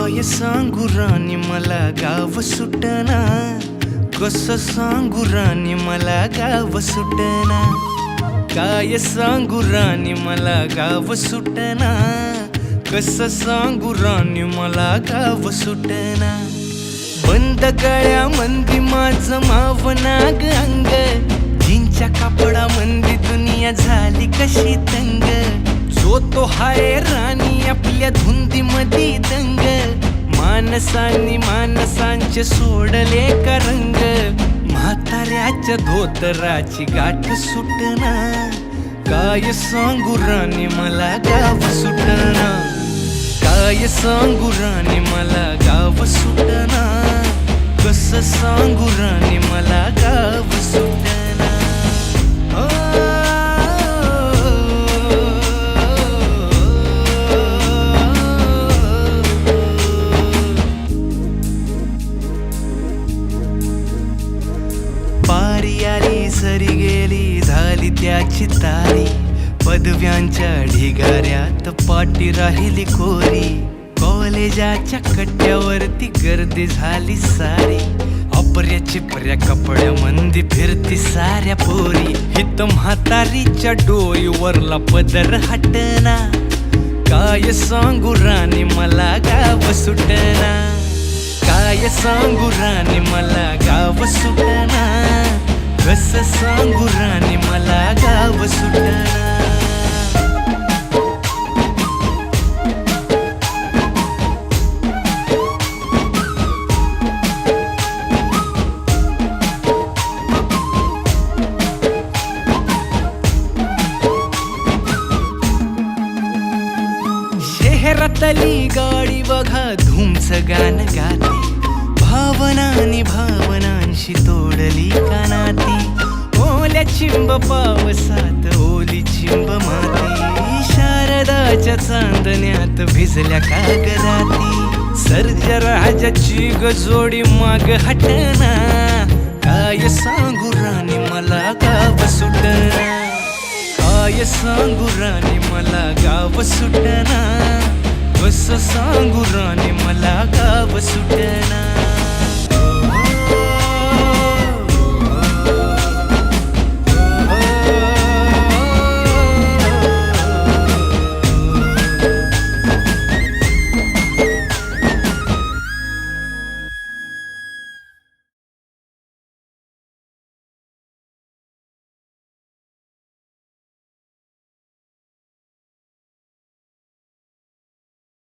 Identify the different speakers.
Speaker 1: काय सांगू राणी मला गाव सुटना, कसं सांगू राणी मला गाव सुटना. काय सांगू राणी मला गाव सुटना, कसं सांगू राणी मला गाव सुटना. बंद गळ्यामंदी माझं मावनाग अंग, जीनच्या कापडामंदी दुनिया झाली कशी तंग. जो तो हाय राणी आपल्या धुंदीमधी दंग, माणसांनी माणसांचे सोडले का रंग. म्हाताऱ्याच्या धोतराची गाठ सुटना, काय सांगू राणी मला गाव सुटना. काय सांगू राणी मला गाव सुटना, कसं सांगू राणी मला गाव सुटना. पारी आली सरी गेली झाली त्याची तारी, पदव्यांच्या ढिगाऱ्यात पाटी राहिली कोरी. कॉलेजाच्या कट्ट्यावरती गर्दी झाली सारी, अपर्या चिपऱ्या कपड्यामंदी फिरती साऱ्या पोरी. हित म्हातारीच्या डोईवरला पदर हटना, काय सांगू राणी मला गाव सुटना. काय सांगू राणी मला गाव सुटना, कसं सांगू राणी मला गाव सुटना. शहरातली गाडी बघा धूमचं गाणं गाते, भावनांनी भावनांशी तोडली कानाती. ओल्या चिंब पावसात ओली चिंब माती, शारदाच्या चांदण्यात भिजल्या कागदाती. सर्जराजाची गजोडी माग हटना, काय सांगू राणी मला गाव सुटना. काय सांगू राणी मला गाव सुटना, कसं सांगू राणी मला गाव सुटना.